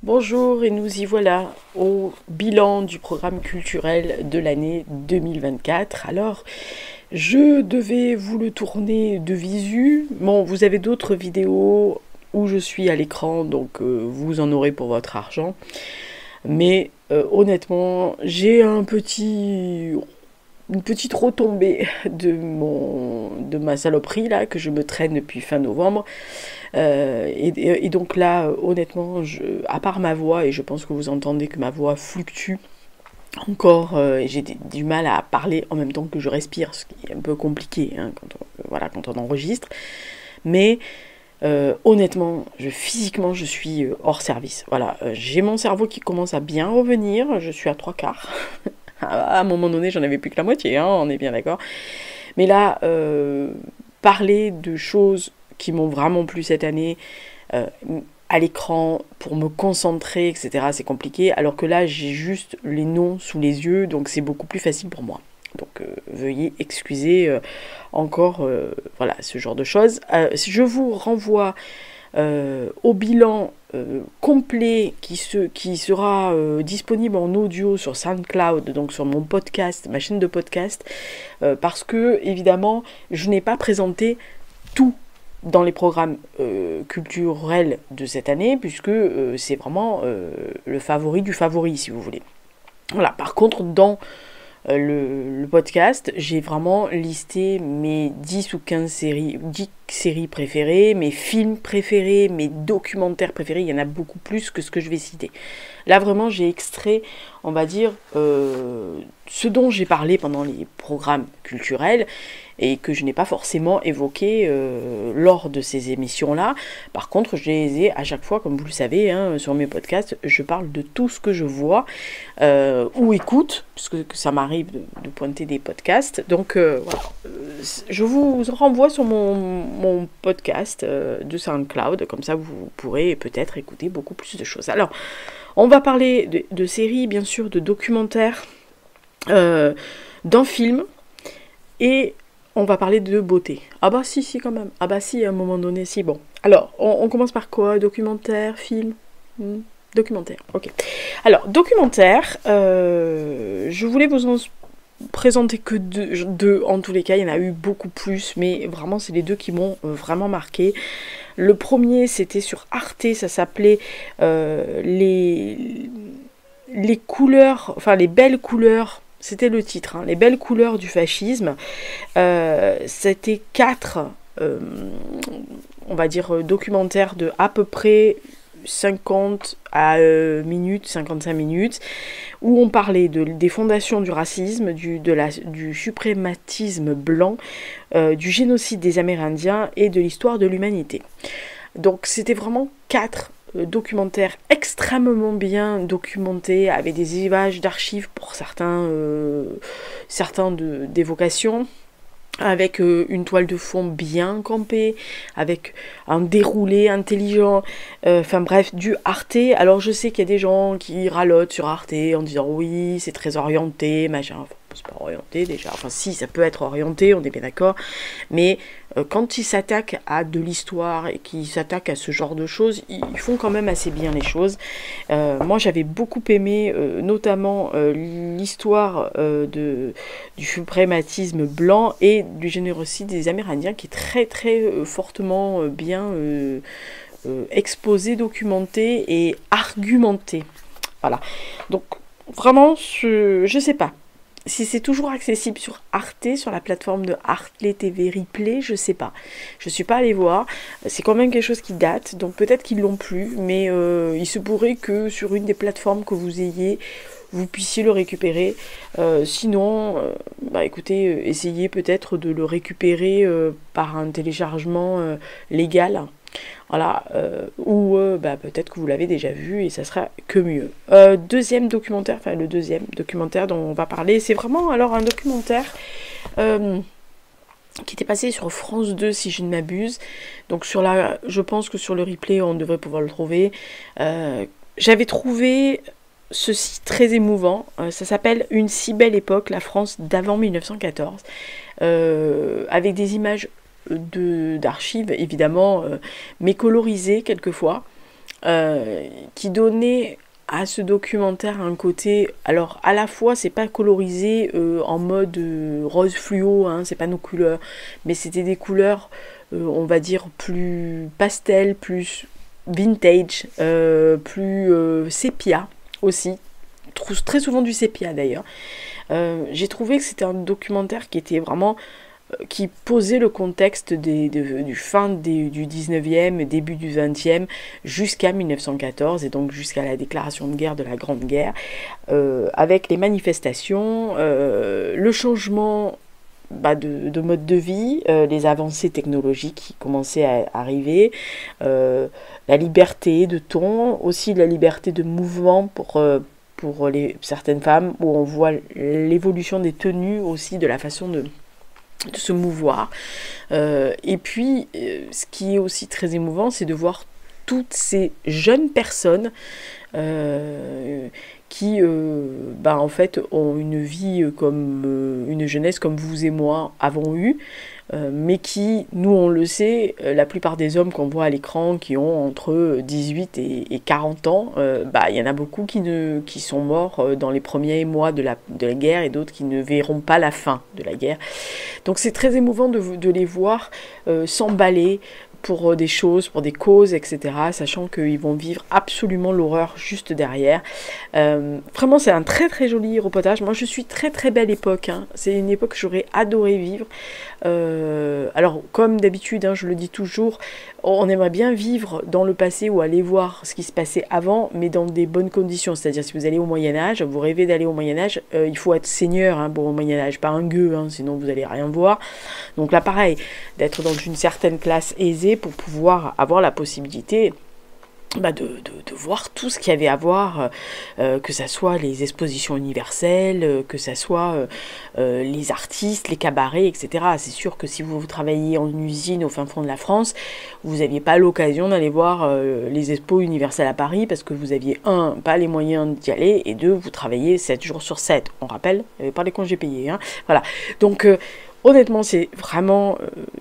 Bonjour et nous y voilà au bilan du programme culturel de l'année 2024. Alors, je devais vous le tourner de visu. Bon, vous avez d'autres vidéos où je suis à l'écran, donc vous en aurez pour votre argent. Mais honnêtement, j'ai une petite retombée de ma saloperie là que je me traîne depuis fin novembre. Et donc là, honnêtement, à part ma voix, et je pense que vous entendez que ma voix fluctue encore, j'ai du mal à parler en même temps que je respire, ce qui est un peu compliqué hein, quand on enregistre. Mais honnêtement, physiquement, je suis hors service. Voilà, j'ai mon cerveau qui commence à bien revenir, je suis à trois quarts. À un moment donné, j'en avais plus que la moitié, hein, on est bien d'accord. Mais là, parler de choses qui m'ont vraiment plu cette année, euh, à l'écran, pour me concentrer, etc., c'est compliqué. Alors que là, j'ai juste les noms sous les yeux, donc c'est beaucoup plus facile pour moi. Donc veuillez excuser encore voilà, ce genre de choses. Je vous renvoie au bilan complet qui sera disponible en audio sur SoundCloud, donc sur mon podcast, ma chaîne de podcast, parce que évidemment je n'ai pas présenté tout dans les programmes culturels de cette année, puisque c'est vraiment le favori du favori, si vous voulez. Voilà, par contre, dans le podcast, j'ai vraiment listé mes 10 ou 15 séries, 10 séries préférées, mes films préférés, mes documentaires préférés. Il y en a beaucoup plus que ce que je vais citer. Là, vraiment, j'ai extrait, on va dire, ce dont j'ai parlé pendant les programmes culturels et que je n'ai pas forcément évoqué lors de ces émissions-là. Par contre, je les ai à chaque fois, comme vous le savez, hein, sur mes podcasts, je parle de tout ce que je vois ou écoute, puisque ça m'arrive de pointer des podcasts. Donc voilà, je vous renvoie sur mon podcast de SoundCloud, comme ça vous pourrez peut-être écouter beaucoup plus de choses. Alors, on va parler de séries, bien sûr, de documentaires, d'un film, et on va parler de beauté. Ah bah si, quand même. Ah bah si, à un moment donné, si, bon. Alors, on commence par quoi? Documentaire, film Documentaire, ok. Alors, documentaire, je voulais vous en présenter que deux, en tous les cas, il y en a eu beaucoup plus, mais vraiment, c'est les deux qui m'ont vraiment marqué. Le premier, c'était sur Arte, ça s'appelait les couleurs, enfin les belles couleurs. C'était le titre, hein, les belles couleurs du fascisme. C'était 4, on va dire, documentaires de à peu près 50 minutes, 55 minutes, où on parlait des fondations du racisme, du suprématisme blanc, du génocide des Amérindiens et de l'histoire de l'humanité. Donc c'était vraiment 4 documentaires extrêmement bien documentés, avec des images d'archives pour certains d'évocation, avec une toile de fond bien campée, avec un déroulé intelligent, enfin bref, du Arte. Alors je sais qu'il y a des gens qui ralotent sur Arte en disant oui, c'est très orienté, machin. Enfin, c'est pas orienté déjà, enfin si, ça peut être orienté, on est bien d'accord, mais quand ils s'attaquent à de l'histoire et qu'ils s'attaquent à ce genre de choses, ils font quand même assez bien les choses. Moi j'avais beaucoup aimé notamment l'histoire du suprématisme blanc et du génocide des Amérindiens, qui est très très fortement bien exposé, documenté et argumenté. Voilà. Donc vraiment, je sais pas si c'est toujours accessible sur Arte, sur la plateforme de Arte TV Replay, je sais pas. Je suis pas allée voir. C'est quand même quelque chose qui date, donc peut-être qu'ils l'ont plus, mais il se pourrait que sur une des plateformes que vous ayez, vous puissiez le récupérer. Sinon, bah écoutez, essayez peut-être de le récupérer par un téléchargement légal. Voilà, ou bah, peut-être que vous l'avez déjà vu et ça sera que mieux. Deuxième documentaire, enfin le deuxième documentaire dont on va parler, c'est vraiment alors un documentaire qui était passé sur France 2 si je ne m'abuse. Donc je pense que sur le replay on devrait pouvoir le trouver. J'avais trouvé ceci très émouvant. Ça s'appelle Une si belle époque, la France d'avant 1914, avec des images d'archives évidemment, mais colorisées quelquefois, qui donnait à ce documentaire un côté, alors à la fois c'est pas colorisé en mode rose fluo, hein, c'est pas nos couleurs, mais c'était des couleurs on va dire plus pastel, plus vintage, plus sépia aussi, très souvent du sépia d'ailleurs. J'ai trouvé que c'était un documentaire qui était vraiment qui posait le contexte du fin du 19e, début du 20e, jusqu'à 1914, et donc jusqu'à la déclaration de guerre de la Grande Guerre, avec les manifestations, le changement de mode de vie, les avancées technologiques qui commençaient à arriver, la liberté de ton, aussi la liberté de mouvement pour certaines femmes, où on voit l'évolution des tenues aussi, de la façon de se mouvoir. Et puis, ce qui est aussi très émouvant, c'est de voir toutes ces jeunes personnes qui, en fait, ont une vie comme une jeunesse comme vous et moi avons eu, mais qui, nous on le sait, la plupart des hommes qu'on voit à l'écran qui ont entre 18 et 40 ans, il y en a beaucoup qui sont morts dans les premiers mois de la guerre, et d'autres qui ne verront pas la fin de la guerre. Donc c'est très émouvant de les voir s'emballer pour des choses, pour des causes, etc., sachant qu'ils vont vivre absolument l'horreur juste derrière. Vraiment, c'est un très très joli reportage. Moi, je suis très très belle époque, hein. C'est une époque que j'aurais adoré vivre. Alors, comme d'habitude, hein, je le dis toujours, on aimerait bien vivre dans le passé ou aller voir ce qui se passait avant, mais dans des bonnes conditions. C'est-à-dire, si vous allez au Moyen-Âge, vous rêvez d'aller au Moyen-Âge, il faut être seigneur, hein, au Moyen-Âge, pas un gueux, hein, sinon vous n'allez rien voir. Donc là, pareil, d'être dans une certaine classe aisée pour pouvoir avoir la possibilité de voir tout ce qu'il y avait à voir, que ça soit les expositions universelles, que ça soit les artistes, les cabarets, etc. C'est sûr que si vous travailliez en usine au fin fond de la France, vous n'aviez pas l'occasion d'aller voir les expos universelles à Paris, parce que vous aviez, un, pas les moyens d'y aller, et deux, vous travailliez 7 jours sur 7. On rappelle, il n'y avait pas les congés payés. Hein. Voilà. Donc, honnêtement, c'est vraiment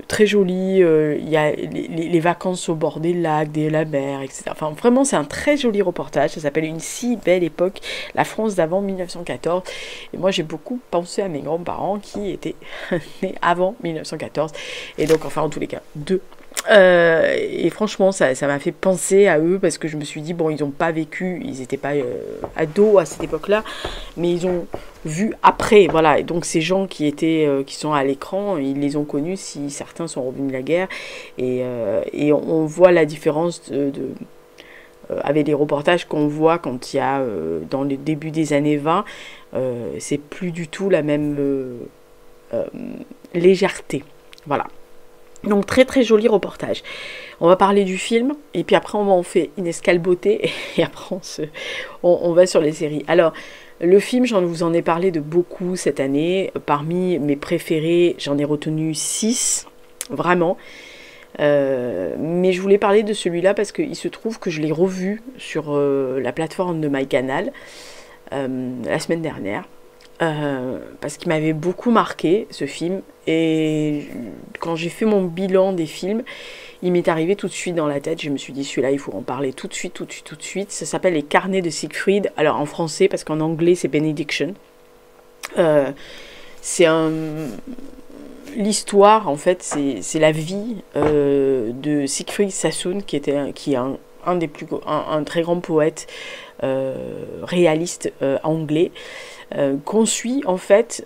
très joli. Il y a les vacances au bord des lacs, de la mer, etc. Enfin, vraiment, c'est un très joli reportage. Ça s'appelle Une si belle époque, la France d'avant 1914. Et moi, j'ai beaucoup pensé à mes grands-parents qui étaient nés avant 1914. Et donc, enfin, en tous les cas, deux. Et franchement, ça m'a fait penser à eux, parce que je me suis dit, bon, ils n'ont pas vécu, ils n'étaient pas ados à cette époque-là, mais ils ont vu après, voilà. Et donc ces gens qui sont à l'écran, ils les ont connus, si certains sont revenus de la guerre, et on voit la différence avec les reportages qu'on voit quand il y a dans le début des années 20, c'est plus du tout la même légèreté, voilà. Donc très très joli reportage. On va parler du film, et puis après on fait une escale beauté, et après on va sur les séries. Alors le film, vous en ai parlé de beaucoup cette année. Parmi mes préférés, j'en ai retenu 6, vraiment. Mais je voulais parler de celui-là parce qu'il se trouve que je l'ai revu sur la plateforme de MyCanal la semaine dernière. Parce qu'il m'avait beaucoup marqué, ce film, et quand j'ai fait mon bilan des films, il m'est arrivé tout de suite dans la tête. Je me suis dit, celui-là, il faut en parler tout de suite. Ça s'appelle Les Carnets de Siegfried, alors en français, parce qu'en anglais c'est Benediction. C'est l'histoire, en fait, c'est la vie de Siegfried Sassoon, qui est un très grand poète réaliste anglais, qu'on suit en fait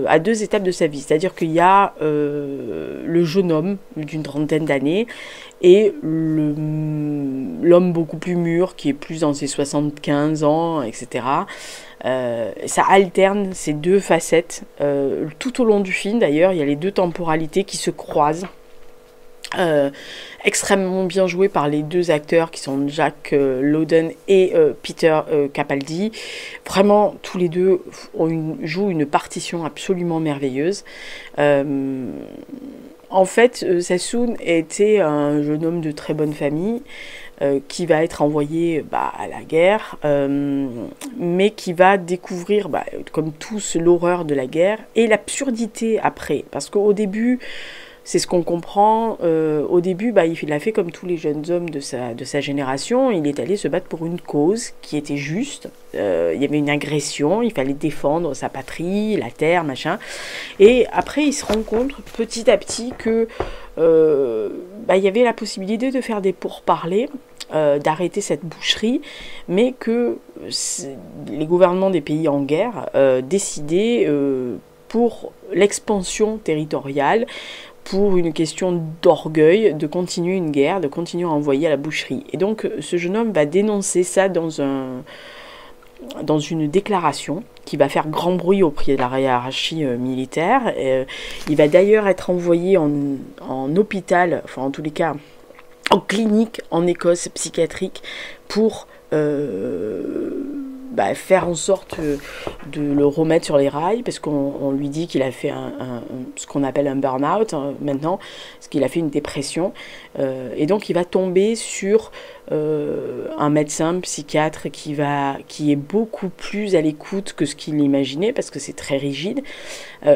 à 2 étapes de sa vie. C'est-à-dire qu'il y a le jeune homme d'une trentaine d'années et l'homme beaucoup plus mûr qui est plus dans ses 75 ans, etc. Ça alterne ces 2 facettes tout au long du film. D'ailleurs, il y a les 2 temporalités qui se croisent. Extrêmement bien joué par les 2 acteurs qui sont Jack Lowden et Peter Capaldi. Vraiment, tous les 2 jouent une partition absolument merveilleuse. En fait, Sassoon était un jeune homme de très bonne famille qui va être envoyé à la guerre, mais qui va découvrir, comme tous, l'horreur de la guerre et l'absurdité après. Parce qu'au début, c'est ce qu'on comprend. Au début, il a fait comme tous les jeunes hommes de sa génération. Il est allé se battre pour une cause qui était juste. Il y avait une agression, il fallait défendre sa patrie, la terre, machin. Et après, il se rend compte petit à petit que il y avait la possibilité de faire des pourparlers, d'arrêter cette boucherie, mais que les gouvernements des pays en guerre décidaient pour l'expansion territoriale, pour une question d'orgueil, de continuer une guerre, de continuer à envoyer à la boucherie. Et donc ce jeune homme va dénoncer ça dans une déclaration qui va faire grand bruit auprès de la hiérarchie militaire. Il va d'ailleurs être envoyé en hôpital, enfin en tous les cas en clinique en Écosse psychiatrique pour faire en sorte de le remettre sur les rails, parce qu'on lui dit qu'il a fait ce qu'on appelle un burn-out maintenant, parce qu'il a fait une dépression, et donc il va tomber sur un médecin psychiatre qui est beaucoup plus à l'écoute que ce qu'il imaginait, parce que c'est très rigide,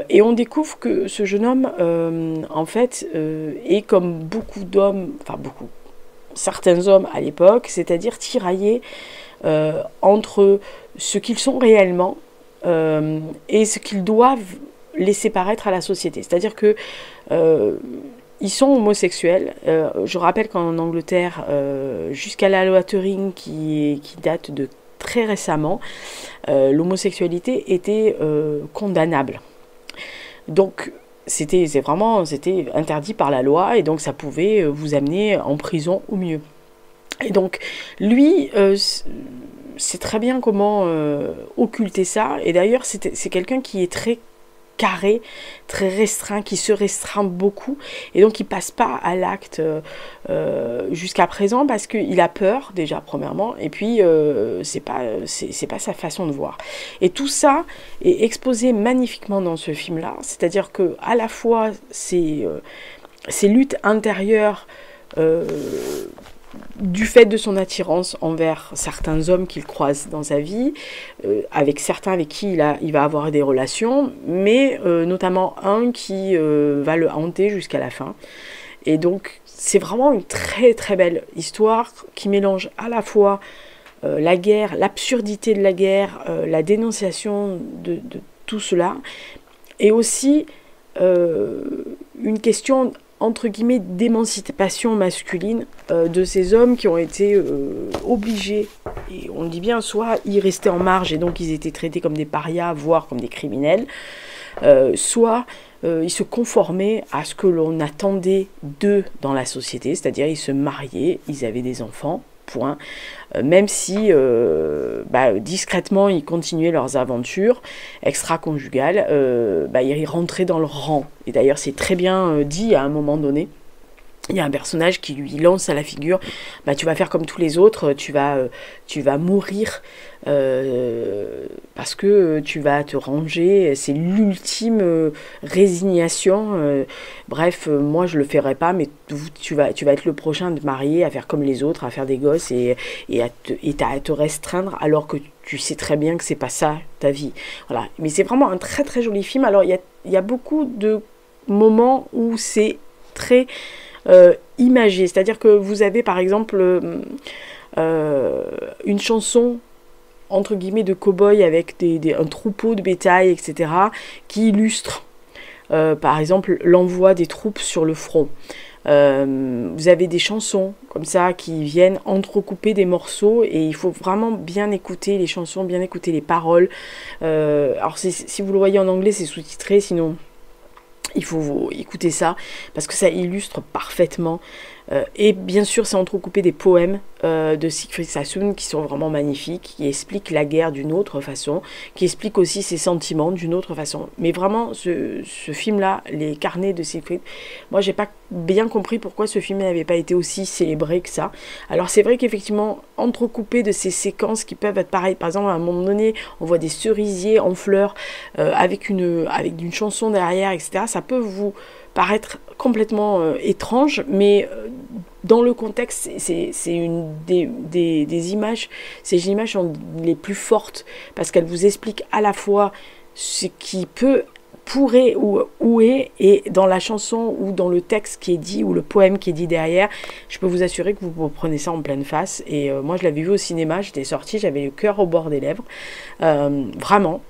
et on découvre que ce jeune homme en fait est comme beaucoup d'hommes, certains hommes à l'époque, c'est-à-dire tiraillés entre ce qu'ils sont réellement et ce qu'ils doivent laisser paraître à la société. C'est-à-dire que ils sont homosexuels. Je rappelle qu'en Angleterre, jusqu'à la loi Turing qui date de très récemment, l'homosexualité était condamnable. Donc c'était interdit par la loi, et donc ça pouvait vous amener en prison ou mieux. Et donc, lui, sait très bien comment occulter ça. Et d'ailleurs, c'est quelqu'un qui est très carré, très restreint, qui se restreint beaucoup. Et donc, il ne passe pas à l'acte jusqu'à présent parce qu'il a peur, déjà, premièrement. Et puis, c'est pas sa façon de voir. Et tout ça est exposé magnifiquement dans ce film-là. C'est-à-dire que à la fois, ces luttes intérieures du fait de son attirance envers certains hommes qu'il croise dans sa vie, avec certains avec qui il va avoir des relations, mais notamment un qui va le hanter jusqu'à la fin. Et donc c'est vraiment une très très belle histoire qui mélange à la fois la guerre, l'absurdité de la guerre, la dénonciation de tout cela, et aussi une question entre guillemets d'émancipation masculine de ces hommes qui ont été obligés, et on dit bien, soit ils restaient en marge et donc ils étaient traités comme des parias, voire comme des criminels, soit ils se conformaient à ce que l'on attendait d'eux dans la société, c'est-à-dire ils se mariaient, ils avaient des enfants, point. Même si discrètement ils continuaient leurs aventures extra-conjugales, ils rentraient dans leur rang. Et d'ailleurs c'est très bien dit à un moment donné. Il y a un personnage qui lui lance à la figure, tu vas faire comme tous les autres, tu vas mourir parce que tu vas te ranger, c'est l'ultime résignation. Bref, moi je le ferai pas, mais tu vas être le prochain de marier, à faire comme les autres, à faire des gosses et à te restreindre, alors que tu sais très bien que c'est pas ça ta vie. Voilà. Mais c'est vraiment un très très joli film. Alors il y a beaucoup de moments où c'est très imagé, c'est-à-dire que vous avez par exemple une chanson entre guillemets de cow-boy avec un troupeau de bétail, etc., qui illustre par exemple l'envoi des troupes sur le front. Vous avez des chansons comme ça qui viennent entrecouper des morceaux, et il faut vraiment bien écouter les chansons, bien écouter les paroles. Alors si vous le voyez en anglais, c'est sous-titré, sinon il faut écouter ça, parce que ça illustre parfaitement. Et bien sûr, c'est entrecoupé des poèmes de Siegfried Sassoon qui sont vraiment magnifiques, qui expliquent la guerre d'une autre façon, qui expliquent aussi ses sentiments d'une autre façon. Mais vraiment, ce film-là, Les Carnets de Siegfried, moi, j'ai pas bien compris pourquoi ce film n'avait pas été aussi célébré que ça. Alors, c'est vrai qu'effectivement, entrecoupé de ces séquences qui peuvent être pareilles, par exemple, à un moment donné, on voit des cerisiers en fleurs avec une chanson derrière, etc. Ça peut vous paraître complètement étrange, mais dans le contexte, c'est une des images, ces images sont les plus fortes, parce qu'elles vous expliquent à la fois ce qui peut pourrait ou est, et dans la chanson ou dans le texte qui est dit ou le poème qui est dit derrière, je peux vous assurer que vous prenez ça en pleine face. Et moi je l'avais vu au cinéma, j'étais sortie, j'avais le cœur au bord des lèvres, vraiment.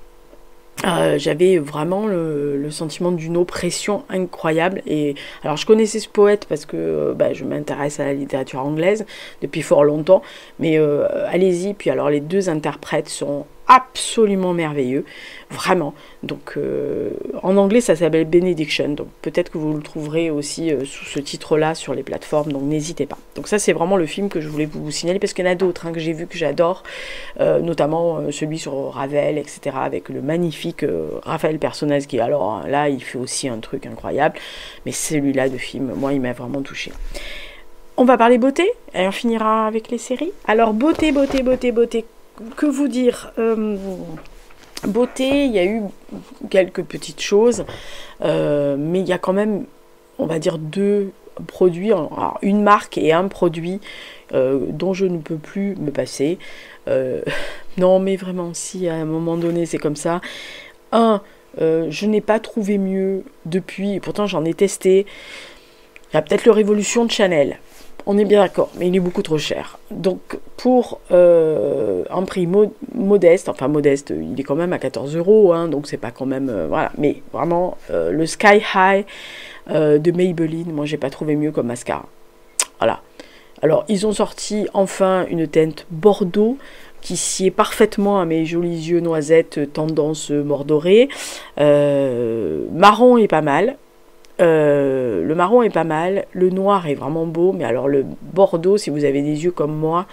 J'avais vraiment le sentiment d'une oppression incroyable. Et alors je connaissais ce poète parce que je m'intéresse à la littérature anglaise depuis fort longtemps, mais allez-y. Puis alors les deux interprètes sont absolument merveilleux, vraiment. Donc en anglais ça s'appelle Benediction, donc peut-être que vous le trouverez aussi sous ce titre-là sur les plateformes, donc n'hésitez pas. Donc ça c'est vraiment le film que je voulais vous signaler, parce qu'il y en a d'autres que j'ai vu que j'adore, notamment celui sur Ravel, etc., avec le magnifique Raphaël Personnaz, qui alors là il fait aussi un truc incroyable, mais celui-là de film, moi il m'a vraiment touché. On va parler beauté et on finira avec les séries. Alors beauté, que vous dire, beauté, il y a eu quelques petites choses, mais il y a quand même, on va dire, deux produits, alors une marque et un produit dont je ne peux plus me passer. Non mais vraiment, si à un moment donné c'est comme ça. Je n'ai pas trouvé mieux depuis, et pourtant j'en ai testé. Il y a peut-être le Révolution de Chanel. On est bien d'accord, mais il est beaucoup trop cher. Donc pour un prix modeste, enfin modeste, il est quand même à 14 €, hein, donc c'est pas quand même... voilà, mais vraiment, le Sky High de Maybelline, moi j'ai pas trouvé mieux comme mascara. Voilà. Alors ils ont sorti enfin une teinte Bordeaux, qui sied parfaitement à mes jolis yeux noisettes tendance mordorée. Marron est pas mal. Le marron est pas mal, le noir est vraiment beau, mais alors le bordeaux, si vous avez des yeux comme moi,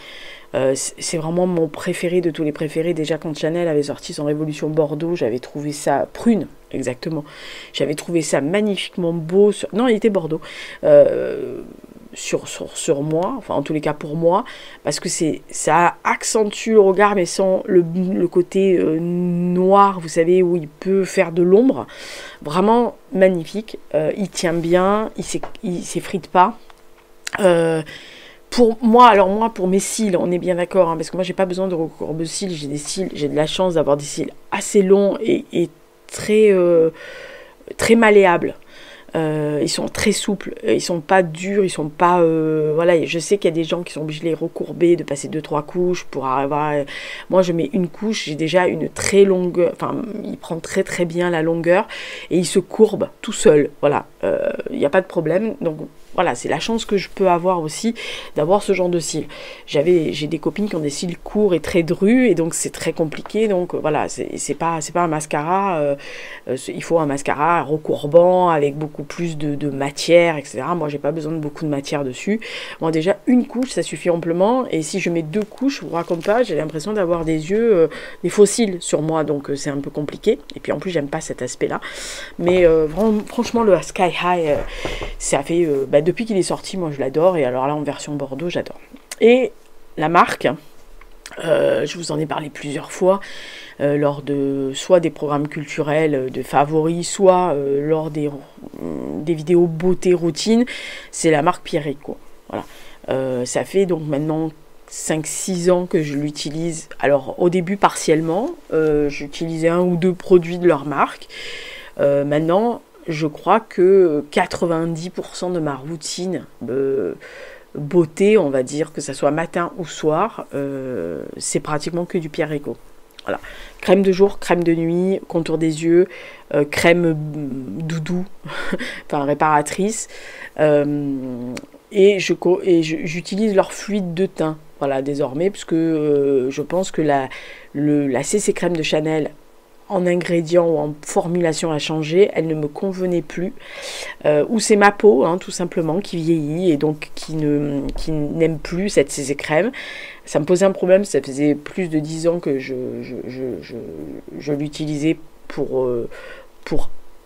c'est vraiment mon préféré de tous les préférés. Déjà quand Chanel avait sorti son Révolution Bordeaux, j'avais trouvé ça, prune exactement, j'avais trouvé ça magnifiquement beau, non il était Bordeaux, sur moi, enfin en tous les cas pour moi, parce que ça accentue le regard, mais sans le côté noir, vous savez, où il peut faire de l'ombre. Vraiment magnifique, il tient bien, il s'effrite pas. Pour moi, alors moi, pour mes cils, on est bien d'accord, hein, parce que moi j'ai pas besoin de recourbe-cils, j'ai de la chance d'avoir des cils assez longs et très, très malléables. Ils sont très souples, ils sont pas durs, ils sont pas... voilà, je sais qu'il y a des gens qui sont obligés de les recourber, de passer 2-3 couches pour avoir... moi, je mets une couche, j'ai déjà une très longue... Enfin, il prend très très bien la longueur et il se courbe tout seul, voilà. Il n'y a pas de problème, donc... Voilà, c'est la chance que je peux avoir aussi d'avoir ce genre de cils. J'ai des copines qui ont des cils courts et très drus, et donc c'est très compliqué. Donc voilà, c'est pas un mascara. Il faut un mascara recourbant avec beaucoup plus de matière, etc. Moi, j'ai pas besoin de beaucoup de matière dessus. Moi, déjà une couche, ça suffit amplement. Et si je mets 2 couches, je vous raconte pas, j'ai l'impression d'avoir des yeux, des fossiles sur moi. Donc c'est un peu compliqué. Et puis en plus, j'aime pas cet aspect-là. Mais franchement, le Sky High, ça fait depuis qu'il est sorti, moi je l'adore, et alors là en version Bordeaux, j'adore. Et la marque, je vous en ai parlé plusieurs fois, lors de soit des programmes culturels de favoris, soit lors des vidéos beauté routine, c'est la marque Pierrico. Voilà. Ça fait donc maintenant 5-6 ans que je l'utilise. Alors au début partiellement, j'utilisais 1 ou 2 produits de leur marque. Maintenant, je crois que 90% de ma routine beauté, on va dire, que ça soit matin ou soir, c'est pratiquement que du Pierrico. Voilà. Crème de jour, crème de nuit, contour des yeux, crème doudou, enfin réparatrice. Et j'utilise leur fluide de teint, voilà, désormais, parce que je pense que la CC crème de Chanel, en ingrédients ou en formulation à changer, elle ne me convenait plus, ou c'est ma peau, hein, tout simplement, qui vieillit et donc qui n'aime plus cette CC crème. Ça me posait un problème, ça faisait plus de 10 ans que je l'utilisais pour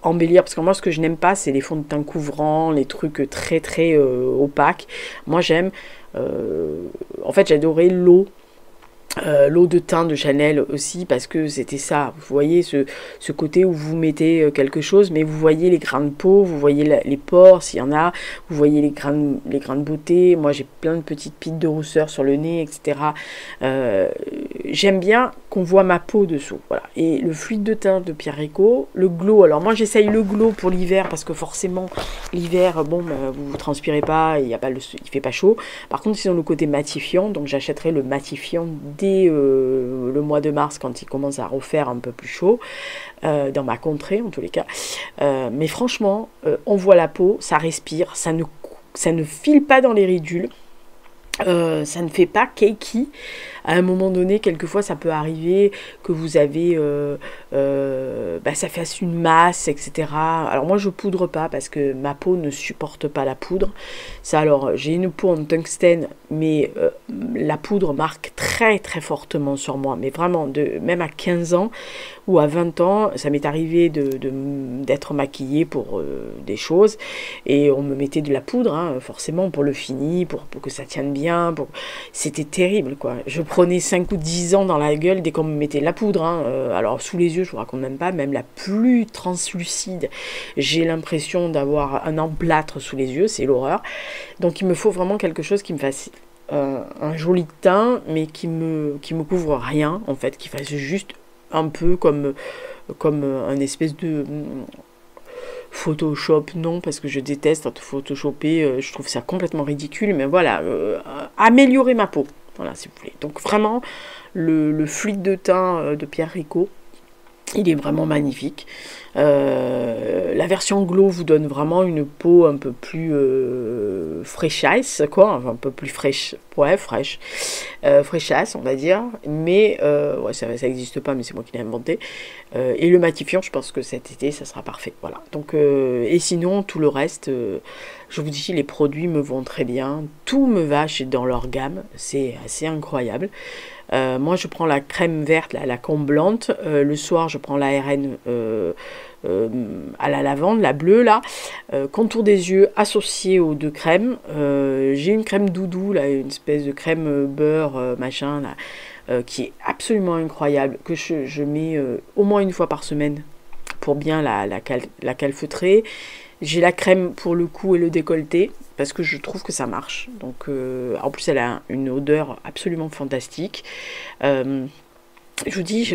embellir, parce que moi ce que je n'aime pas, c'est les fonds de teint couvrants, les trucs très très opaques. Moi j'aime, en fait j'adorais l'eau de teint de Chanel aussi, parce que c'était ça, vous voyez ce côté où vous mettez quelque chose, mais vous voyez les grains de peau, vous voyez les pores s'il y en a, vous voyez les grains de beauté. Moi j'ai plein de petites pites de rousseur sur le nez, etc. j'aime bien qu'on voit ma peau dessous, voilà. Et le fluide de teint de Pierre Rico, le glow, alors moi j'essaye le glow pour l'hiver, parce que forcément, l'hiver, bon, bah, vous transpirez pas, il fait pas chaud. Par contre, sinon le côté matifiant, donc j'achèterai le matifiant dès le mois de mars, quand il commence à refaire un peu plus chaud, dans ma contrée en tous les cas. Mais franchement, on voit la peau, ça respire, ça ne file pas dans les ridules. Ça ne fait pas cakey. À un moment donné, quelquefois, ça peut arriver que vous avez, ça fasse une masse, etc. Alors moi, je poudre pas parce que ma peau ne supporte pas la poudre. Ça, alors, j'ai une peau en tungstène, mais la poudre marque très très fortement sur moi. Mais vraiment, même à 15 ans ou à 20 ans, ça m'est arrivé d'être maquillée pour des choses et on me mettait de la poudre, hein, forcément pour le fini, pour que ça tienne bien. C'était terrible, quoi. Je prenais 5 ou 10 ans dans la gueule dès qu'on me mettait de la poudre, hein. Alors sous les yeux, je vous raconte même pas, même la plus translucide, j'ai l'impression d'avoir un emplâtre sous les yeux, c'est l'horreur. Donc il me faut vraiment quelque chose qui me fasse un joli teint, mais qui me couvre rien, en fait, qui fasse juste un peu comme un espèce de Photoshop, non, parce que je déteste photoshopper, je trouve ça complètement ridicule, mais voilà, améliorer ma peau, voilà, s'il vous plaît. Donc vraiment, le fluide de teint de Pierre Rico, il est vraiment magnifique. La version Glow vous donne vraiment une peau un peu plus fraîchasse, quoi, enfin, un peu plus fraîche, ouais, fraîchasse, on va dire, mais ouais, ça n'existe pas, mais c'est moi qui l'ai inventé. Et le matifiant, je pense que cet été, ça sera parfait, voilà. Donc, et sinon, tout le reste, je vous dis, les produits me vont très bien, tout me va dans leur gamme, c'est assez incroyable. Moi, je prends la crème verte, la comblante. Le soir, je prends la RN à la lavande, la bleue, là. Contour des yeux associé aux deux crèmes. J'ai une crème doudou, là, une espèce de crème beurre, machin, là, qui est absolument incroyable, que je mets au moins une fois par semaine pour bien la calfeutrer. J'ai la crème pour le cou et le décolleté, parce que je trouve que ça marche. Donc, en plus, elle a une odeur absolument fantastique. Je vous dis,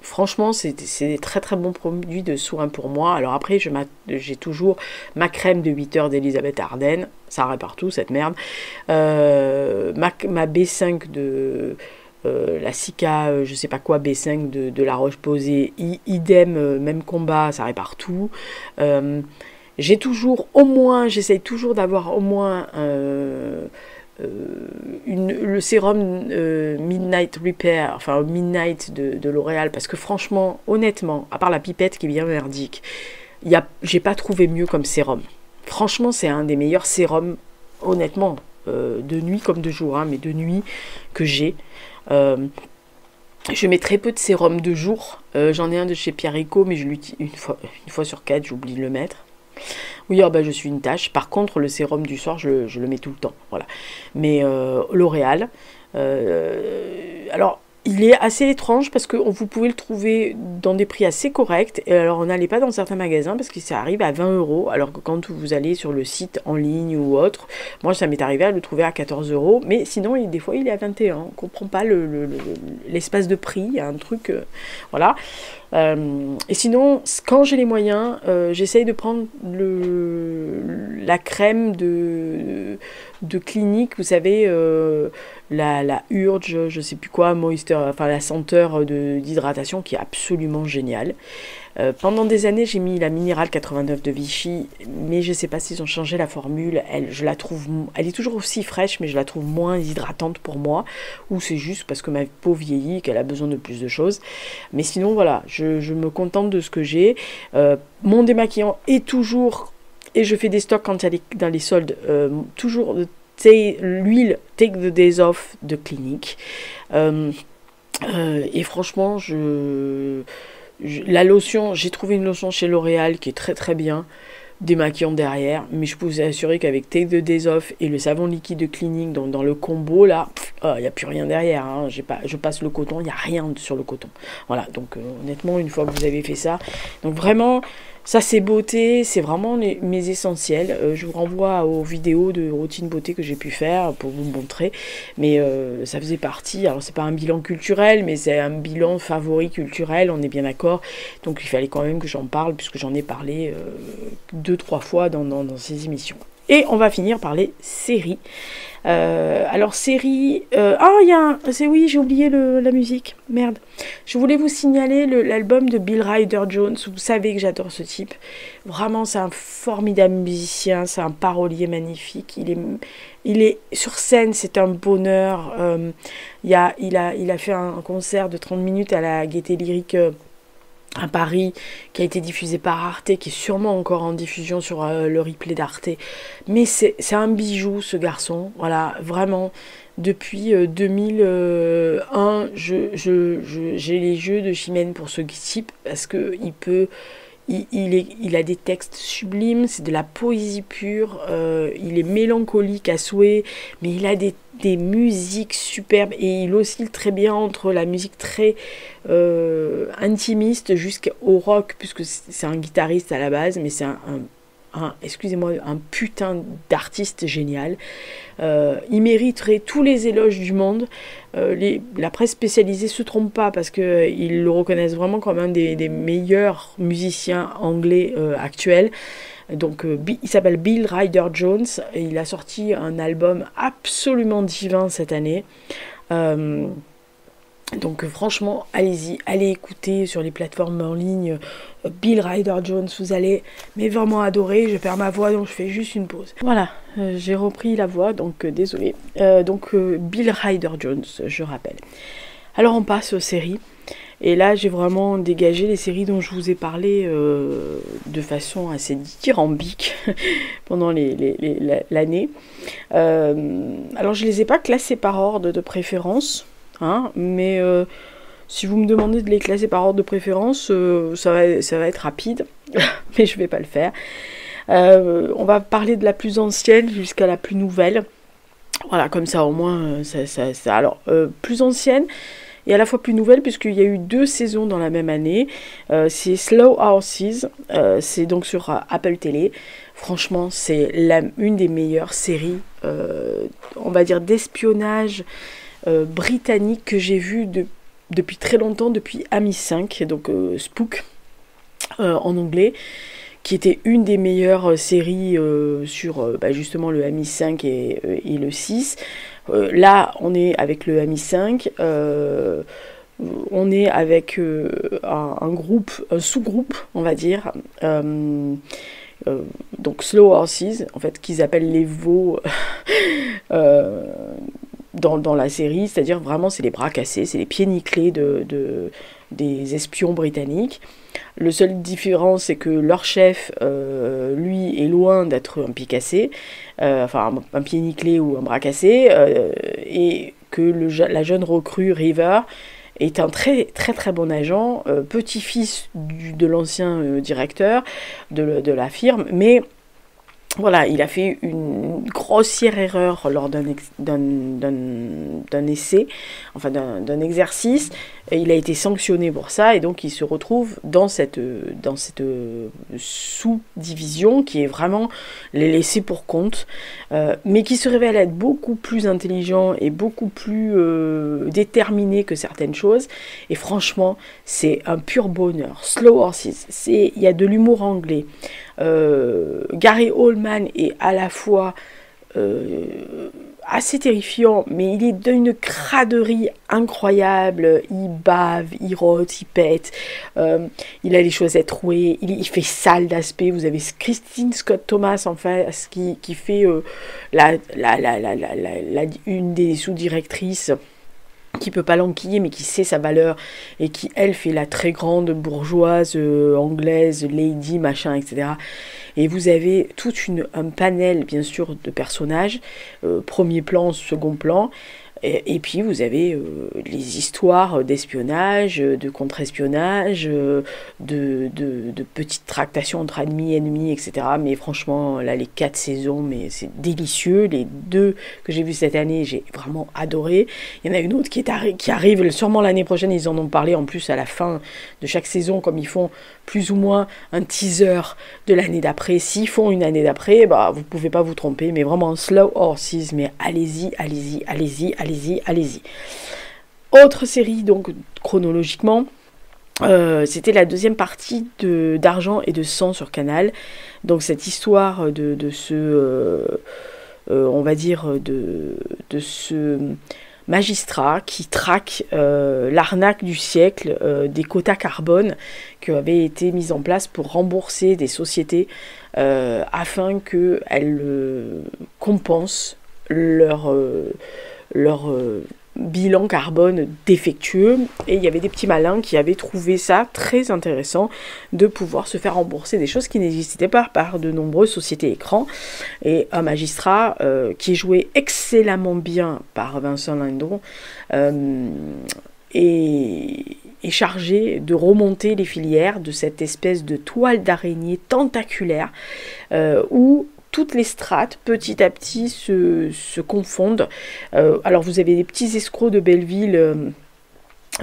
franchement, c'est des très très bons produits de soin pour moi. Alors après, j'ai toujours ma crème de 8 heures d'Elisabeth Arden. Ça répare tout, cette merde. Ma B5 de... la Cica, je sais pas quoi, B5 de La Roche-Posay, idem, même combat, ça répare tout. J'essaye toujours d'avoir au moins le sérum Midnight Repair, enfin Midnight de L'Oréal, parce que franchement, honnêtement, à part la pipette qui est bien merdique, j'ai pas trouvé mieux comme sérum. Franchement, c'est un des meilleurs sérums, honnêtement, de nuit comme de jour, hein, mais de nuit que j'ai. Je mets très peu de sérum de jour. J'en ai un de chez Pierre Rico, mais je l'utilise une fois sur 4, j'oublie de le mettre. Oui, je suis une tâche. Par contre, le sérum du soir, je le mets tout le temps. Voilà. Mais L'Oréal. Alors, il est assez étrange parce que vous pouvez le trouver dans des prix assez corrects. Et alors, on n'allait pas dans certains magasins parce que ça arrive à 20 €. Alors que quand vous allez sur le site en ligne ou autre, moi, ça m'est arrivé à le trouver à 14 €. Mais sinon, des fois, il est à 21 €. On ne comprend pas l'espace de prix. Il y a un truc... voilà. Et sinon, quand j'ai les moyens, j'essaye de prendre la crème de Clinique, vous savez, la Urge, je sais plus quoi, Moisture, enfin la senteur d'hydratation qui est absolument géniale. Pendant des années, j'ai mis la Minérale 89 de Vichy, mais je sais pas s'ils ont changé la formule. Elle est toujours aussi fraîche, mais je la trouve moins hydratante pour moi, ou c'est juste parce que ma peau vieillit et qu'elle a besoin de plus de choses. Mais sinon, voilà, je me contente de ce que j'ai. Mon démaquillant est toujours, et je fais des stocks quand il y a dans les soldes, toujours l'huile Take the Days Off de Clinique. Et franchement, la lotion, j'ai trouvé une lotion chez L'Oréal qui est très très bien, démaquillant derrière, mais je peux vous assurer qu'avec Take the Days Off et le savon liquide de Clinique dans le combo là, il n'y a plus rien derrière, hein. Je passe le coton, il n'y a rien sur le coton. Voilà, donc honnêtement, une fois que vous avez fait ça, donc vraiment, ça c'est beauté, c'est vraiment mes essentiels. Je vous renvoie aux vidéos de routine beauté que j'ai pu faire pour vous montrer, mais ça faisait partie, alors c'est pas un bilan culturel, mais c'est un bilan favori culturel, on est bien d'accord, donc il fallait quand même que j'en parle, puisque j'en ai parlé 2-3 fois dans ces émissions. Et on va finir par les séries. Alors série, oui, j'ai oublié la musique, merde. Je voulais vous signaler l'album de Bill Ryder Jones. Vous savez que j'adore ce type. Vraiment, c'est un formidable musicien, c'est un parolier magnifique. Il est sur scène, c'est un bonheur. Il a fait un concert de 30 minutes à la Gaieté Lyrique à Paris, qui a été diffusé par Arte, qui est sûrement encore en diffusion sur le replay d'Arte. Mais c'est un bijou, ce garçon. Voilà, vraiment, depuis 2001, j'ai les yeux de Chimène pour ce type, parce que il a des textes sublimes, c'est de la poésie pure, il est mélancolique à souhait, mais il a des musiques superbes, et il oscille très bien entre la musique très intimiste jusqu'au rock, puisque c'est un guitariste à la base, mais c'est excusez-moi, un putain d'artiste génial. Il mériterait tous les éloges du monde. La presse spécialisée se trompe pas, parce qu'ils le reconnaissent vraiment comme un des meilleurs musiciens anglais actuels. Donc il s'appelle Bill Ryder Jones, et il a sorti un album absolument divin cette année. Donc franchement, allez-y, allez écouter sur les plateformes en ligne Bill Ryder Jones, vous allez vraiment adorer. Je perds ma voix, donc je fais juste une pause. Voilà, j'ai repris la voix, donc désolé. Bill Ryder Jones, je rappelle. Alors on passe aux séries. Et là, j'ai vraiment dégagé les séries dont je vous ai parlé de façon assez dithyrambique pendant l'année. Alors, je ne les ai pas classées par ordre de préférence, hein, mais si vous me demandez de les classer par ordre de préférence, ça va être rapide, mais je ne vais pas le faire. On va parler de la plus ancienne jusqu'à la plus nouvelle. Voilà, comme ça, au moins, Alors, plus ancienne... et à la fois plus nouvelle, puisqu'il y a eu 2 saisons dans la même année. C'est Slow Horses, c'est donc sur Apple Télé. Franchement, c'est une des meilleures séries, on va dire, d'espionnage britannique que j'ai vues depuis très longtemps, depuis MI5, donc Spook en anglais, qui était une des meilleures séries sur justement le MI5 et le 6. Là, on est avec le MI5, on est avec un sous-groupe, on va dire, donc Slow Horses, en fait, qu'ils appellent les veaux dans la série, c'est-à-dire vraiment c'est les bras cassés, c'est les pieds nickelés des espions britanniques. Le seul différence, c'est que leur chef, lui, est loin d'être un pied cassé, enfin un pied nickelé ou un bras cassé, et que la jeune recrue River est un très très très bon agent, petit-fils de l'ancien directeur de la firme, mais voilà, il a fait une grossière erreur lors d'un essai, enfin d'un exercice, et il a été sanctionné pour ça, et donc il se retrouve dans cette sous-division qui est vraiment les laissés pour compte, mais qui se révèle être beaucoup plus intelligent et beaucoup plus déterminé que certaines choses, et franchement, c'est un pur bonheur. Slow Horses, il y a de l'humour anglais. Gary Oldman est à la fois assez terrifiant, mais il est d'une craderie incroyable. Il bave, il rote, il pète, il a les chaussettes trouées, il fait sale d'aspect. Vous avez Christine Scott Thomas en face qui fait une des sous-directrices, qui peut pas l'enquiller, mais qui sait sa valeur, et qui, elle, fait la très grande bourgeoise anglaise, lady, machin, etc. Et vous avez tout un panel, bien sûr, de personnages, premier plan, second plan, Et puis vous avez les histoires d'espionnage, de contre-espionnage, de petites tractations entre ennemis, etc. Mais franchement, là, les 4 saisons, mais c'est délicieux. Les 2 que j'ai vues cette année, j'ai vraiment adoré. Il y en a une autre qui arrive sûrement l'année prochaine. Ils en ont parlé en plus à la fin de chaque saison, comme ils font plus ou moins un teaser de l'année d'après. S'ils font une année d'après, bah, vous pouvez pas vous tromper. Mais vraiment, Slow Horses, mais allez-y, allez-y, allez-y, allez-y, allez-y. Autre série, donc chronologiquement, c'était la deuxième partie d'Argent et de Sang sur Canal. Donc cette histoire de ce, on va dire, de ce magistrat qui traque l'arnaque du siècle des quotas carbone qui avaient été mis en place pour rembourser des sociétés afin qu'elles compensent leur bilan carbone défectueux. Et il y avait des petits malins qui avaient trouvé ça très intéressant de pouvoir se faire rembourser des choses qui n'existaient pas par de nombreuses sociétés écrans. Et un magistrat qui est joué excellemment bien par Vincent Lindon est chargé de remonter les filières de cette espèce de toile d'araignée tentaculaire où toutes les strates, petit à petit, se confondent. Alors, vous avez des petits escrocs de Belleville,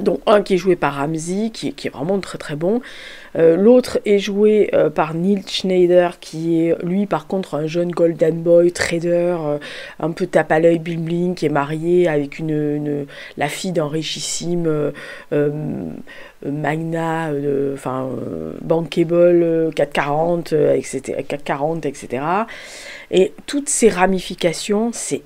dont un qui est joué par Ramsey, qui est vraiment très très bon. L'autre est joué par Neil Schneider, qui est, lui, par contre, un jeune golden boy, trader, un peu tape à l'œil, bling bling, qui est marié avec la fille d'un richissime magnat, bankable, 440, etc., 440, etc. Et toutes ces ramifications, c'est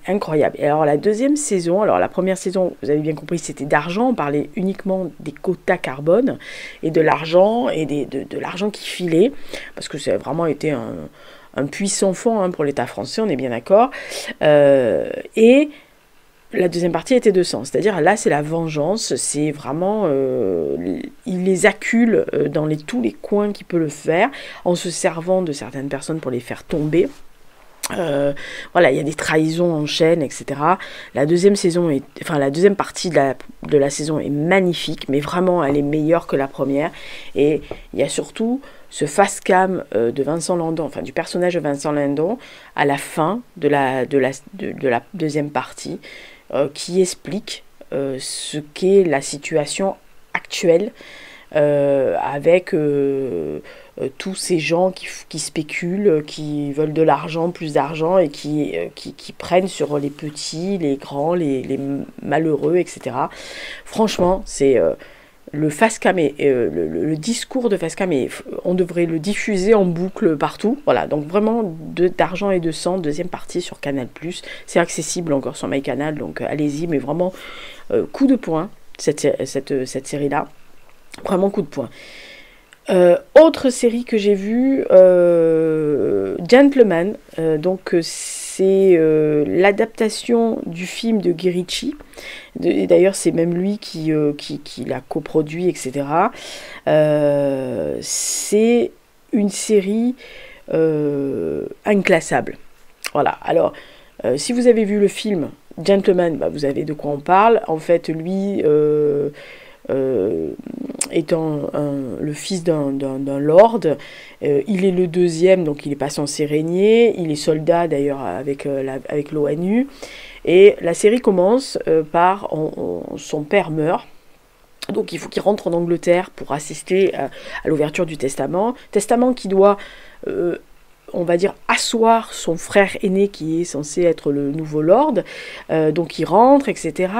incroyable. Et alors la deuxième saison, alors la première saison, vous avez bien compris, c'était d'argent, on parlait uniquement des quotas carbone et de l'argent et de l'argent qui filait, parce que ça a vraiment été un puits sans fond pour l'État français, on est bien d'accord. Et la deuxième partie était de sang, c'est-à-dire là c'est la vengeance, c'est vraiment, il les accule dans tous les coins qu'il peut le faire, en se servant de certaines personnes pour les faire tomber. Voilà, il y a des trahisons en chaîne, etc. La deuxième partie de la saison est magnifique, mais vraiment elle est meilleure que la première. Et il y a surtout ce face cam de Vincent Lindon, enfin du personnage de Vincent Lindon à la fin de la deuxième partie, qui explique ce qu'est la situation actuelle avec tous ces gens qui spéculent, qui veulent de l'argent, plus d'argent, et qui prennent sur les petits, les grands, les malheureux, etc. Franchement, c'est le face-cam, le discours de face-cam, on devrait le diffuser en boucle partout. Voilà, donc vraiment d'argent et de sang, deuxième partie sur Canal+. C'est accessible encore sur MyCanal, donc allez-y, mais vraiment coup de poing, cette série-là. Vraiment coup de poing. Autre série que j'ai vue, Gentleman, donc c'est l'adaptation du film de Guy Ritchie. D'ailleurs, c'est même lui qui l'a coproduit, etc. C'est une série inclassable. Voilà. Alors, si vous avez vu le film Gentleman, vous savez de quoi on parle. En fait, lui étant le fils d'un lord, il est le deuxième, donc il n'est pas censé régner, il est soldat d'ailleurs avec l'ONU, et la série commence par son père meurt, donc il faut qu'il rentre en Angleterre pour assister à l'ouverture du testament qui doit on va dire, asseoir son frère aîné qui est censé être le nouveau lord. Donc il rentre, etc.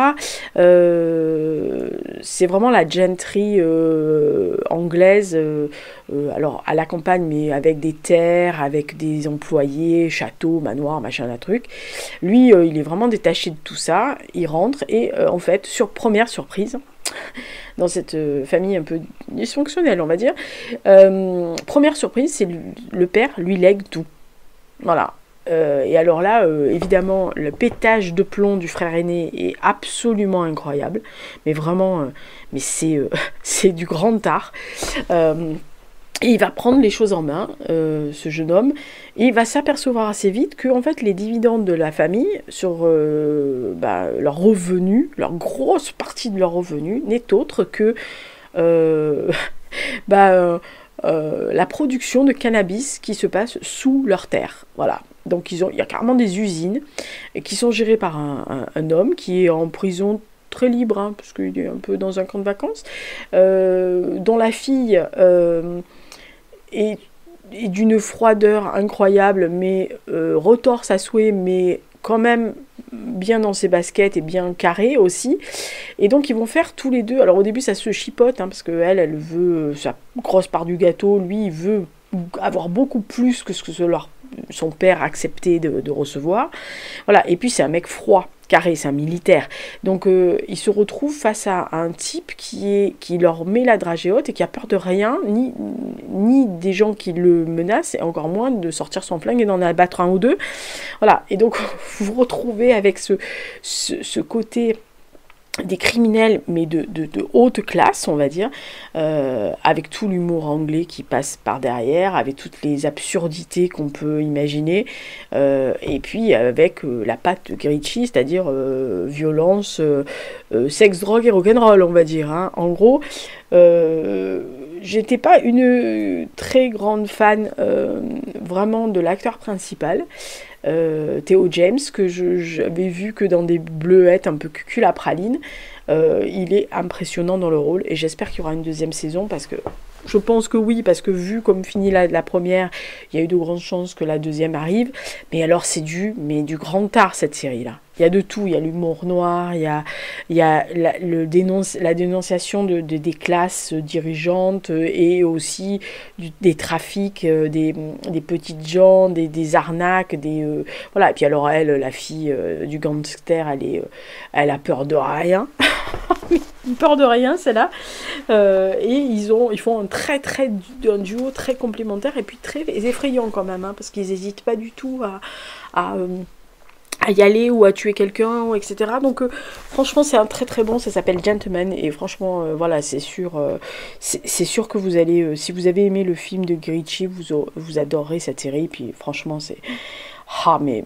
C'est vraiment la gentry anglaise, alors à la campagne, mais avec des terres, avec des employés, châteaux, manoirs, machin, un truc. Lui, il est vraiment détaché de tout ça. Il rentre et en fait, première surprise, dans cette famille un peu dysfonctionnelle, on va dire. Première surprise, c'est le père lui lègue tout. Voilà. Et alors là, évidemment, le pétage de plomb du frère aîné est absolument incroyable. Mais vraiment, c'est du grand art. Et il va prendre les choses en main, ce jeune homme, et il va s'apercevoir assez vite que en fait, les dividendes de la famille sur leurs revenus, leur grosse partie de leurs revenus, n'est autre que euh, la production de cannabis qui se passe sous leur terre. Voilà. Donc il y a carrément des usines qui sont gérées par un homme qui est en prison très libre, hein, parce qu'il est un peu dans un camp de vacances, dont la fille est d'une froideur incroyable, mais retorse à souhait, mais quand même bien dans ses baskets et bien carré aussi. Et donc ils vont faire tous les deux. Alors au début ça se chipote, hein, parce qu'elle veut sa grosse part du gâteau, lui il veut avoir beaucoup plus que ce que son père acceptait de recevoir. Voilà, et puis c'est un mec froid, carré, c'est un militaire. Donc ils se retrouvent face à un type qui leur met la dragée haute et qui a peur de rien, ni des gens qui le menacent, et encore moins de sortir son flingue et d'en abattre un ou deux. Voilà, et donc vous vous retrouvez avec ce côté des criminels, mais de haute classe, on va dire, avec tout l'humour anglais qui passe par derrière, avec toutes les absurdités qu'on peut imaginer, et puis avec la patte de Ritchie, c'est-à-dire violence, sexe, drogue et rock'n'roll, on va dire. Hein. En gros, j'étais pas une très grande fan vraiment de l'acteur principal, Theo James, que j'avais vu que dans des bleuettes un peu cucul à praline. Il est impressionnant dans le rôle et j'espère qu'il y aura une deuxième saison, parce que je pense que oui, parce que vu comme finit la première, il y a eu de grandes chances que la deuxième arrive. Mais alors c'est du grand art, cette série-là. Il y a de tout, il y a l'humour noir, il y a la dénonciation des classes dirigeantes, et aussi des trafics, des petites gens, des arnaques, voilà. Et puis alors elle, la fille du gangster, elle a peur de rien. Peur de rien, celle-là. Et ils font un duo très complémentaire et puis très effrayant quand même, hein, parce qu'ils n'hésitent pas du tout à y aller ou à tuer quelqu'un, etc. Donc franchement c'est un très très bon, ça s'appelle Gentleman, et franchement voilà, c'est sûr que vous allez, si vous avez aimé le film de Ritchie, vous adorerez cette série. Puis franchement c'est... Ah mais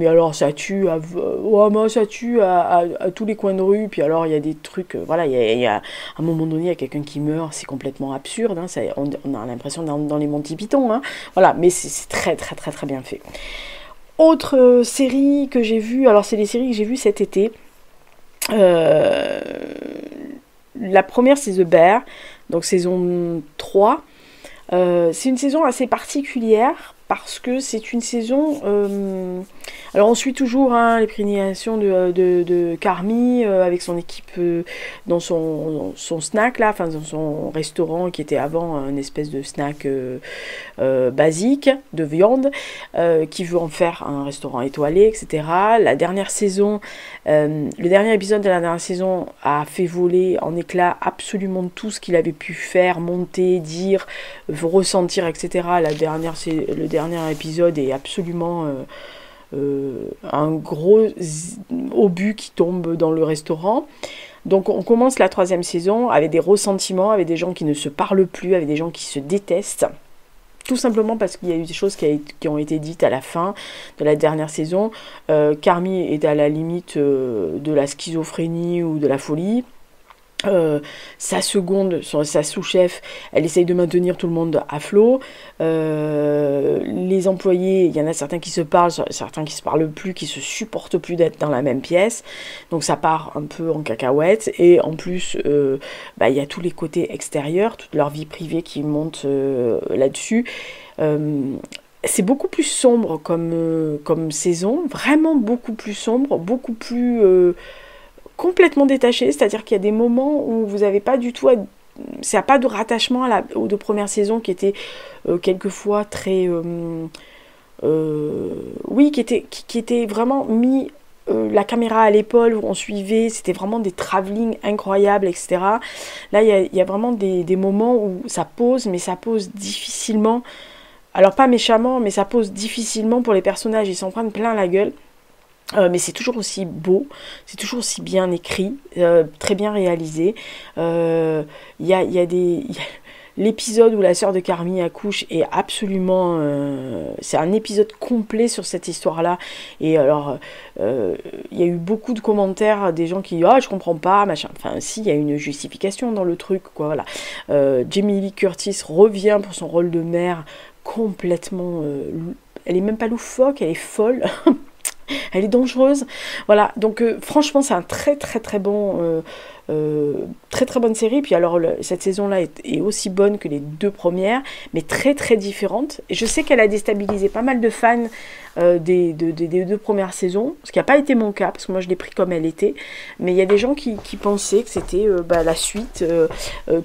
alors ça tue ça tue à tous les coins de rue. Puis alors il y a des trucs, voilà, il y a à un moment donné il y a quelqu'un qui meurt, c'est complètement absurde, hein, on a l'impression dans les Monty Python, hein, voilà, mais c'est très très très très bien fait. Autre série que j'ai vue, alors c'est des séries que j'ai vues cet été. La première c'est The Bear, donc saison 3. C'est une saison assez particulière parce que c'est une saison... alors on suit toujours, hein, les prédestinations de Carmy avec son équipe dans son snack là, enfin dans son restaurant qui était avant un espèce de snack basique de viande, qui veut en faire un restaurant étoilé, etc. La dernière saison, le dernier épisode de la dernière saison a fait voler en éclats absolument tout ce qu'il avait pu faire, monter, dire, ressentir, etc. Le dernier épisode est absolument un gros obus qui tombe dans le restaurant. Donc on commence la troisième saison avec des ressentiments, avec des gens qui ne se parlent plus, avec des gens qui se détestent. Tout simplement parce qu'il y a eu des choses qui ont été dites à la fin de la dernière saison. Carmy est à la limite de la schizophrénie ou de la folie. Sa sous-chef, elle essaye de maintenir tout le monde à flot. Les employés, il y en a certains qui se parlent, certains qui se parlent plus, qui se supportent plus d'être dans la même pièce. Donc ça part un peu en cacahuète. Et en plus, il y a tous les côtés extérieurs, toute leur vie privée qui monte là-dessus. C'est beaucoup plus sombre comme saison, vraiment beaucoup plus sombre, beaucoup plus... complètement détaché, c'est-à-dire qu'il y a des moments où vous n'avez pas du tout ça n'a pas de rattachement aux deux premières saisons qui étaient quelquefois très qui étaient vraiment mis la caméra à l'épaule, où on suivait, c'était vraiment des travelling incroyables, etc. Là il y a vraiment des moments où ça pose, mais ça pose difficilement, alors pas méchamment, mais ça pose difficilement pour les personnages, ils s'en prennent plein la gueule. Mais c'est toujours aussi beau, c'est toujours aussi bien écrit, très bien réalisé. l'épisode où la sœur de Carmi accouche est absolument... c'est un épisode complet sur cette histoire-là. Et alors, il y a eu beaucoup de commentaires des gens qui disent « Ah, je comprends pas, machin ». Enfin, si, il y a une justification dans le truc, quoi, voilà. Jamie Lee Curtis revient pour son rôle de mère complètement... elle est même pas loufoque, elle est folle. Elle est dangereuse. Voilà, donc franchement, c'est un très très très bon... très très bonne série. Puis alors cette saison là est aussi bonne que les 2 premières, mais très très différente. Et je sais qu'elle a déstabilisé pas mal de fans des 2 premières saisons, ce qui n'a pas été mon cas parce que moi je l'ai pris comme elle était, mais il y a des gens qui pensaient que c'était la suite,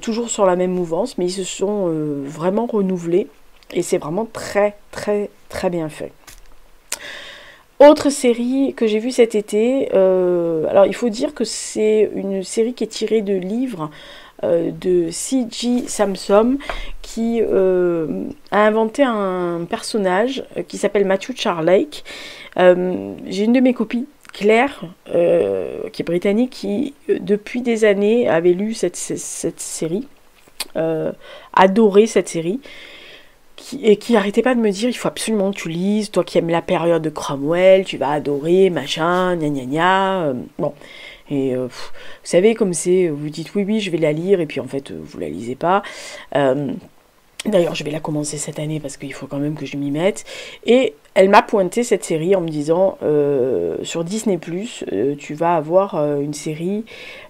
toujours sur la même mouvance, mais ils se sont vraiment renouvelés et c'est vraiment très très très bien fait. Autre série que j'ai vue cet été, alors il faut dire que c'est une série qui est tirée de livres de C.J. Samsom qui a inventé un personnage qui s'appelle Matthew Charlake. J'ai une de mes copines, Claire, qui est britannique, qui depuis des années avait lu cette série, adoré cette série. Et qui arrêtait pas de me dire il faut absolument que tu lises, toi qui aimes la période de Cromwell, tu vas adorer, machin, gna gna gna. Bon, et vous savez comme c'est, vous dites oui je vais la lire et puis en fait vous la lisez pas. D'ailleurs je vais la commencer cette année parce qu'il faut quand même que je m'y mette. Et elle m'a pointé cette série en me disant sur Disney+, tu vas avoir une série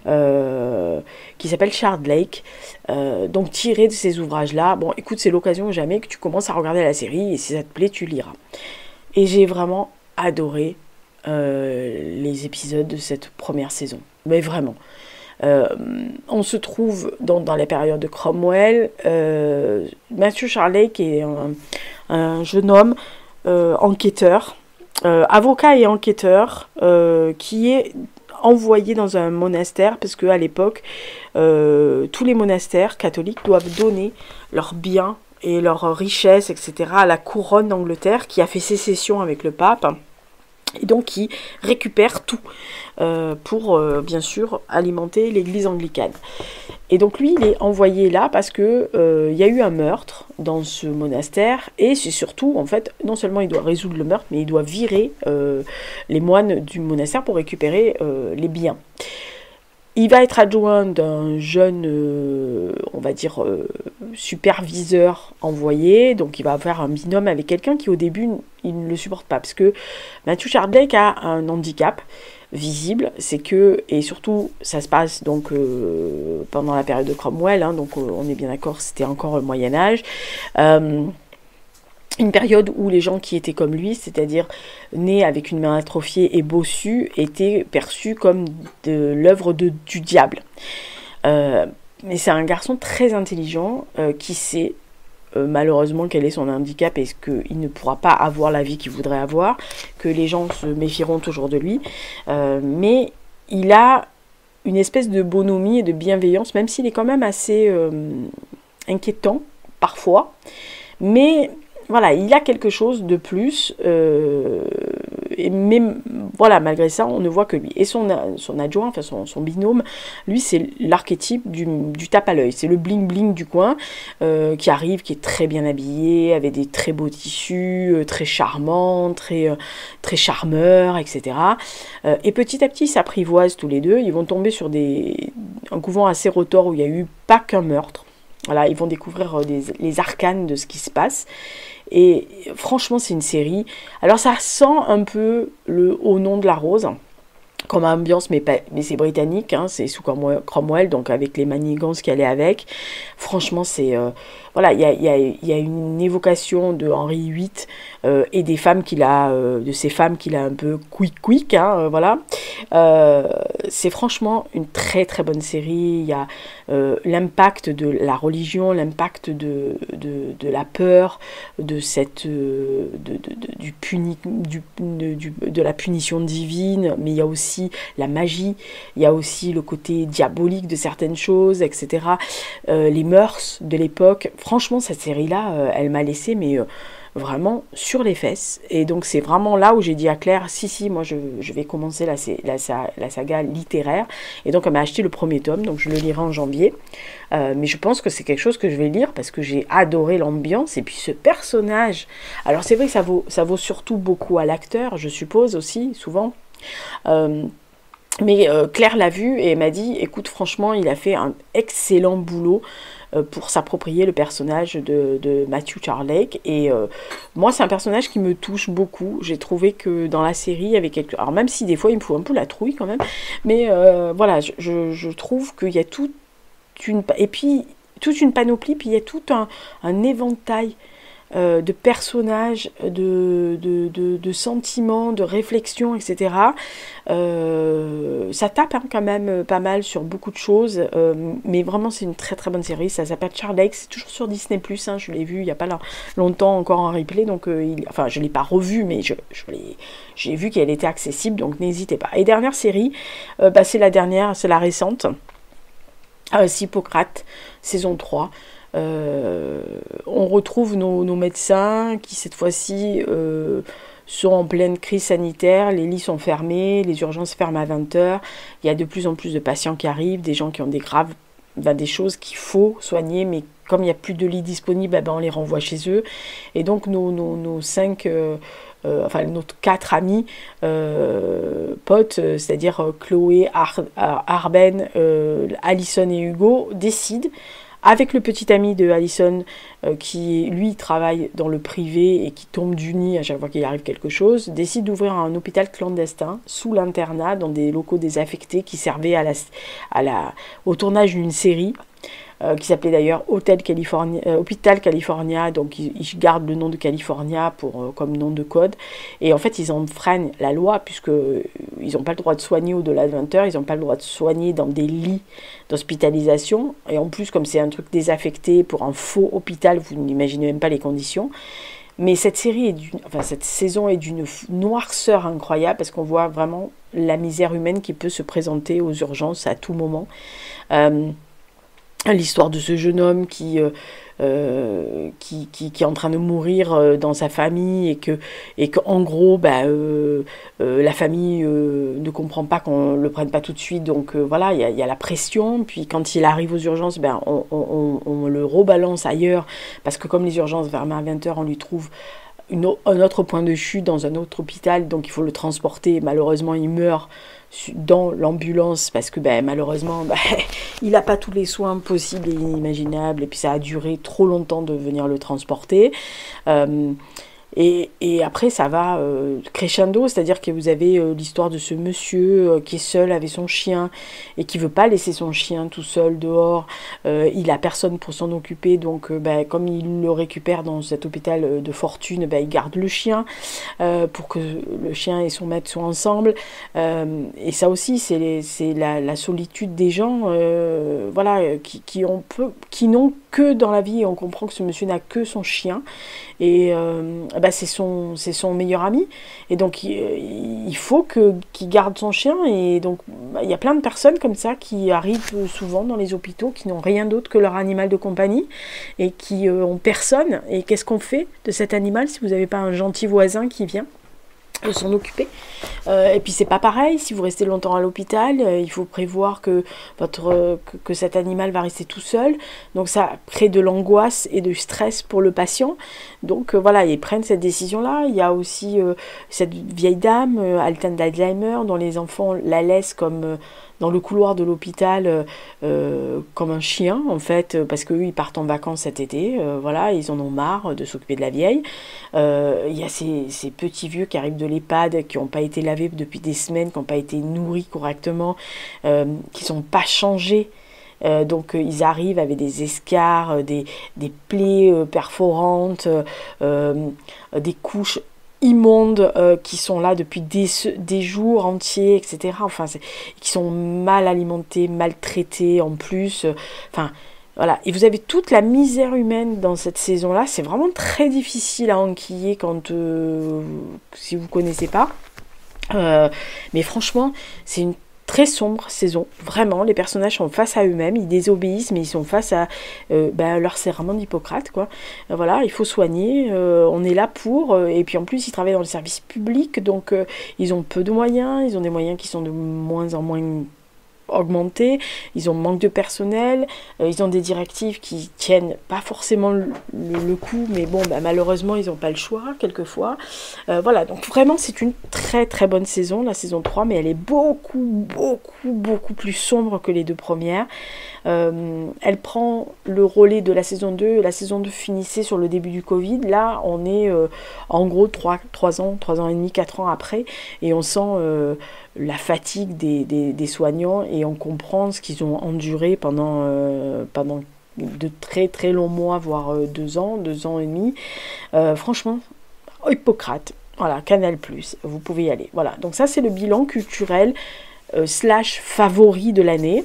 qui s'appelle Shard Lake, donc tirée de ces ouvrages-là. Bon, écoute, c'est l'occasion jamais que tu commences à regarder la série et si ça te plaît, tu liras. Et j'ai vraiment adoré les épisodes de cette première saison. Mais vraiment. On se trouve dans la période de Cromwell. Matthew Charlake est un jeune homme enquêteur, avocat et enquêteur, qui est envoyé dans un monastère parce qu'à l'époque, tous les monastères catholiques doivent donner leurs biens et leurs richesses, etc., à la couronne d'Angleterre qui a fait sécession avec le pape. Et donc qui récupère tout pour bien sûr alimenter l'église anglicane. Et donc lui il est envoyé là parce que y a eu un meurtre dans ce monastère et c'est surtout en fait non seulement il doit résoudre le meurtre mais il doit virer les moines du monastère pour récupérer les biens. Il va être adjoint d'un jeune, on va dire, superviseur envoyé. Donc il va faire un binôme avec quelqu'un qui au début, il ne le supporte pas. Parce que Matthew Charlake a un handicap visible. C'est que, et surtout, ça se passe donc pendant la période de Cromwell. Hein, donc on est bien d'accord, c'était encore le Moyen-Âge. Une période où les gens qui étaient comme lui, c'est-à-dire nés avec une main atrophiée et bossue, étaient perçus comme de l'œuvre du diable. Mais c'est un garçon très intelligent qui sait malheureusement quel est son handicap et qu'il ne pourra pas avoir la vie qu'il voudrait avoir, que les gens se méfieront toujours de lui. Mais il a une espèce de bonhomie et de bienveillance, même s'il est quand même assez inquiétant parfois. Mais voilà, il a quelque chose de plus, mais voilà, malgré ça, on ne voit que lui. Et son adjoint, enfin son binôme, lui, c'est l'archétype du tape à l'œil. C'est le bling-bling du coin qui arrive, qui est très bien habillé, avec des très beaux tissus, très charmant, très charmeur, etc. Et petit à petit, ils s'apprivoisent tous les deux. Ils vont tomber sur un couvent assez retors où il n'y a eu pas qu'un meurtre. Voilà, ils vont découvrir les arcanes de ce qui se passe. Et franchement, c'est une série. Alors, ça sent un peu le Au nom de la rose, comme ambiance, mais c'est britannique, hein, c'est sous Cromwell, donc avec les manigances qui allaient avec. Franchement, c'est... voilà, il y a une évocation de Henri VIII et des femmes qu'il a, de ces femmes qu'il a un peu quick, hein, voilà. C'est franchement une très très bonne série. Il y a l'impact de la religion, l'impact de la peur, de cette de la punition divine, mais il y a aussi la magie, il y a aussi le côté diabolique de certaines choses, etc. Les mœurs de l'époque. Franchement, cette série-là, elle m'a laissé vraiment sur les fesses. Et donc c'est vraiment là où j'ai dit à Claire, si, moi je vais commencer la saga littéraire. Et donc elle m'a acheté le premier tome, donc je le lirai en janvier. Mais je pense que c'est quelque chose que je vais lire parce que j'ai adoré l'ambiance et puis ce personnage. Alors c'est vrai que ça vaut surtout beaucoup à l'acteur, je suppose aussi, souvent. Mais Claire l'a vu et m'a dit, écoute, franchement, il a fait un excellent boulot pour s'approprier le personnage de Matthew Charlake. Et moi, c'est un personnage qui me touche beaucoup. J'ai trouvé que dans la série, il y avait quelque... Alors même si des fois, il me faut un peu la trouille quand même. Mais voilà, je trouve qu'il y a toute une... Et puis, toute une panoplie, puis il y a tout un éventail de personnages, de sentiments, de réflexions, etc. Ça tape quand même pas mal sur beaucoup de choses, mais vraiment c'est une très très bonne série. Ça s'appelle Charlake, c'est toujours sur Disney+, hein, je l'ai vu il n'y a pas longtemps encore en replay, donc enfin je ne l'ai pas revu, mais j'ai vu qu'elle était accessible, donc n'hésitez pas. Et dernière série, c'est la dernière, c'est la récente, Hippocrate, saison 3. On retrouve nos médecins qui cette fois-ci sont en pleine crise sanitaire, les lits sont fermés, les urgences ferment à 20h, il y a de plus en plus de patients qui arrivent, des gens qui ont des choses qu'il faut soigner, mais comme il n'y a plus de lits disponibles, on les renvoie chez eux. Et donc nos 5... enfin nos 4 amis potes, c'est-à-dire Chloé, Arben, Alison et Hugo, décident avec le petit ami de Alison qui lui travaille dans le privé et qui tombe du nid à chaque fois qu'il arrive quelque chose, décide d'ouvrir un hôpital clandestin sous l'internat dans des locaux désaffectés qui servaient au tournage d'une série qui s'appelait d'ailleurs Hôpital California, donc ils gardent le nom de California comme nom de code, et en fait ils enfreignent la loi puisque ils n'ont pas le droit de soigner au-delà de 20 heures, ils n'ont pas le droit de soigner dans des lits d'hospitalisation, et en plus comme c'est un truc désaffecté pour un faux hôpital, vous n'imaginez même pas les conditions. Mais cette saison est d'une noirceur incroyable parce qu'on voit vraiment la misère humaine qui peut se présenter aux urgences à tout moment. L'histoire de ce jeune homme qui est en train de mourir dans sa famille et que en gros la famille ne comprend pas qu'on le prenne pas tout de suite, donc voilà, il y a la pression, puis quand il arrive aux urgences on le rebalance ailleurs parce que comme les urgences vers 20h on lui trouve un autre point de chute dans un autre hôpital, donc il faut le transporter, malheureusement il meurt dans l'ambulance parce que malheureusement il n'a pas tous les soins possibles et inimaginables, et puis ça a duré trop longtemps de venir le transporter. Et après ça va crescendo, c'est-à-dire que vous avez l'histoire de ce monsieur qui est seul avec son chien et qui veut pas laisser son chien tout seul dehors, il a personne pour s'en occuper, donc comme il le récupère dans cet hôpital de fortune, il garde le chien pour que le chien et son maître soient ensemble, et ça aussi c'est la solitude des gens qui n'ont que dans la vie, et on comprend que ce monsieur n'a que son chien, et c'est son meilleur ami, et donc il faut qu'il garde son chien, et donc il y a plein de personnes comme ça qui arrivent souvent dans les hôpitaux qui n'ont rien d'autre que leur animal de compagnie et qui ont personne, et qu'est-ce qu'on fait de cet animal si vous n'avez pas un gentil voisin qui vient de s'en occuper. Et puis c'est pas pareil si vous restez longtemps à l'hôpital, il faut prévoir que cet animal va rester tout seul, donc ça crée de l'angoisse et du stress pour le patient, donc voilà, ils prennent cette décision là. Il y a aussi cette vieille dame atteinte d'Alzheimer dont les enfants la laissent comme dans le couloir de l'hôpital comme un chien en fait, parce qu'eux ils partent en vacances cet été, voilà, ils en ont marre de s'occuper de la vieille. Il y a ces petits vieux qui arrivent de l'EHPAD, qui n'ont pas été lavés depuis des semaines, qui n'ont pas été nourris correctement, qui sont pas changés. Donc ils arrivent avec des escarres, des plaies perforantes, des couches immondes qui sont là depuis des jours entiers, etc. Enfin, qui sont mal alimentés, maltraités en plus. Enfin, voilà. Et vous avez toute la misère humaine dans cette saison-là. C'est vraiment très difficile à enquiller si vous ne connaissez pas. Mais franchement, c'est une très sombre saison, vraiment, les personnages sont face à eux-mêmes, ils désobéissent, mais ils sont face à leur serment d'Hippocrate, quoi. Voilà, il faut soigner, on est là pour, et puis en plus ils travaillent dans le service public, donc ils ont peu de moyens, ils ont des moyens qui sont de moins en moins augmenté, ils ont manque de personnel, ils ont des directives qui tiennent pas forcément le coup, mais bon, malheureusement, ils n'ont pas le choix, quelquefois. Voilà, donc vraiment, c'est une très très bonne saison, la saison 3, mais elle est beaucoup plus sombre que les deux premières. Elle prend le relais de la saison 2, la saison 2 finissait sur le début du Covid, là, on est en gros 3 ans et demi, 4 ans après, et on sent la fatigue des soignants et on comprend ce qu'ils ont enduré pendant de très très longs mois, voire 2 ans et demi. Franchement, Hippocrate, voilà, Canal+, vous pouvez y aller. Voilà, donc ça c'est le bilan culturel / favori de l'année.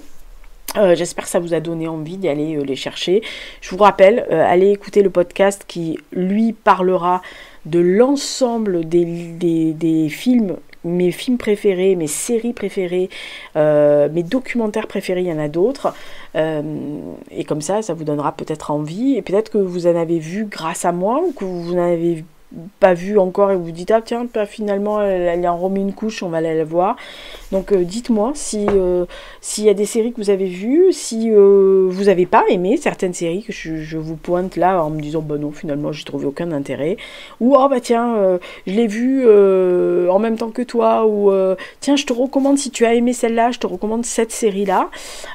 J'espère que ça vous a donné envie d'y aller les chercher. Je vous rappelle, allez écouter le podcast qui lui parlera de l'ensemble des films, mes films préférés, mes séries préférées, mes documentaires préférés, il y en a d'autres. Et comme ça vous donnera peut-être envie. Et peut-être que vous en avez vu grâce à moi, ou que vous n'en avez pas vu encore et vous vous dites ah tiens finalement elle en remet une couche, on va aller la voir. Donc dites-moi s'il y a des séries que vous avez vues, si vous n'avez pas aimé certaines séries que je vous pointe là en me disant bah non finalement j'ai trouvé aucun intérêt, ou oh bah tiens je l'ai vue en même temps que toi, ou tiens je te recommande, si tu as aimé celle-là je te recommande cette série là.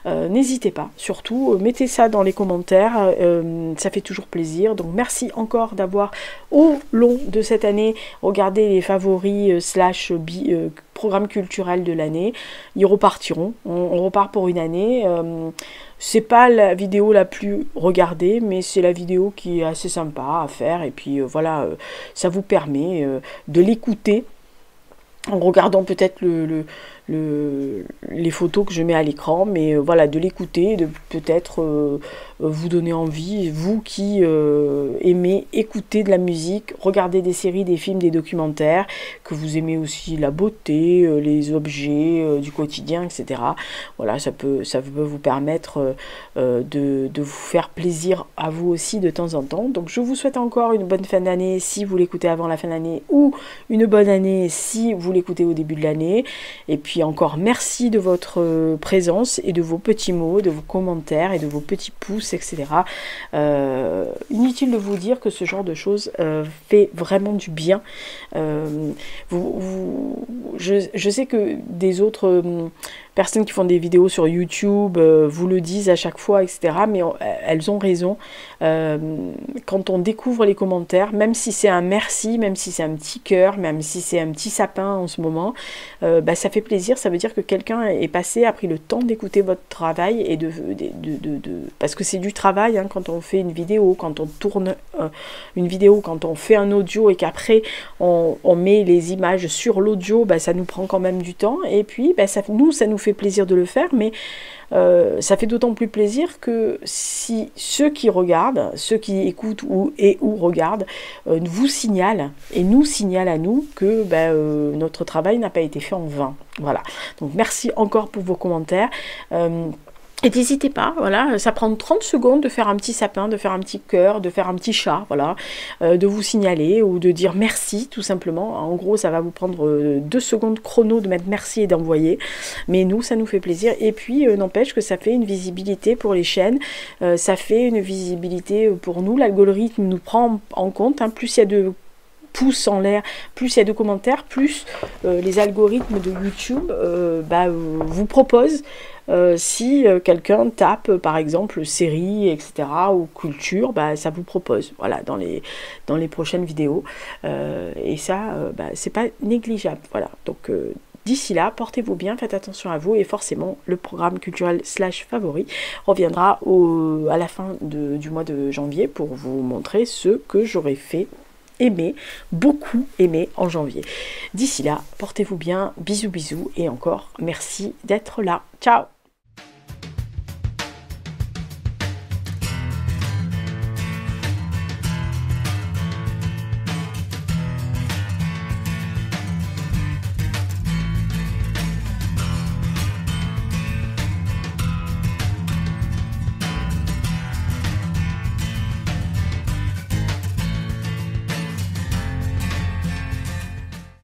N'hésitez pas, surtout mettez ça dans les commentaires, ça fait toujours plaisir. Donc merci encore d'avoir au long de cette année regardé les favoris / programme culturel de l'année. Ils repartiront, on repart pour une année. C'est pas la vidéo la plus regardée, mais c'est la vidéo qui est assez sympa à faire, et puis voilà, ça vous permet de l'écouter en regardant peut-être les photos que je mets à l'écran, mais voilà, de l'écouter, de peut-être vous donner envie, vous qui aimez écouter de la musique, regarder des séries, des films, des documentaires, que vous aimez aussi la beauté, les objets du quotidien, etc. Voilà, ça peut vous permettre de vous faire plaisir à vous aussi de temps en temps. Donc je vous souhaite encore une bonne fin d'année si vous l'écoutez avant la fin d'année, ou une bonne année si vous l'écoutez au début de l'année. Et puis encore merci de votre présence et de vos petits mots, de vos commentaires et de vos petits pouces, etc. Inutile de vous dire que ce genre de choses fait vraiment du bien. Je sais que des autres personnes qui font des vidéos sur YouTube vous le disent à chaque fois, etc. Mais elles ont raison. Quand on découvre les commentaires, même si c'est un merci, même si c'est un petit cœur, même si c'est un petit sapin en ce moment, ça fait plaisir. Ça veut dire que quelqu'un est passé, a pris le temps d'écouter votre travail, et parce que c'est du travail hein, quand on fait une vidéo, quand on tourne une vidéo, quand on fait un audio et qu'après on met les images sur l'audio, ça nous prend quand même du temps, et puis ça nous fait plaisir de le faire, mais ça fait d'autant plus plaisir que si ceux qui regardent, ceux qui écoutent ou regardent, vous signalent et nous signalent à nous que notre travail n'a pas été fait en vain. Voilà. Donc merci encore pour vos commentaires. Et n'hésitez pas, voilà, ça prend 30 secondes de faire un petit sapin, de faire un petit cœur, de faire un petit chat, voilà, de vous signaler ou de dire merci, tout simplement. En gros, ça va vous prendre 2 secondes chrono de mettre merci et d'envoyer. Mais nous, ça nous fait plaisir. Et puis, n'empêche que ça fait une visibilité pour les chaînes, ça fait une visibilité pour nous. L'algorithme nous prend en compte, hein, plus il y a de pouces en l'air, plus il y a de commentaires, plus les algorithmes de YouTube vous proposent. Si quelqu'un tape par exemple série, etc. ou culture, ça vous propose, voilà, dans les prochaines vidéos. Et ça, c'est pas négligeable. Voilà, donc d'ici là, portez-vous bien, faites attention à vous, et forcément le programme culturel / favori reviendra à la fin du mois de janvier pour vous montrer ce que j'aurais fait, beaucoup aimé en janvier. D'ici là, portez-vous bien, bisous, et encore merci d'être là. Ciao!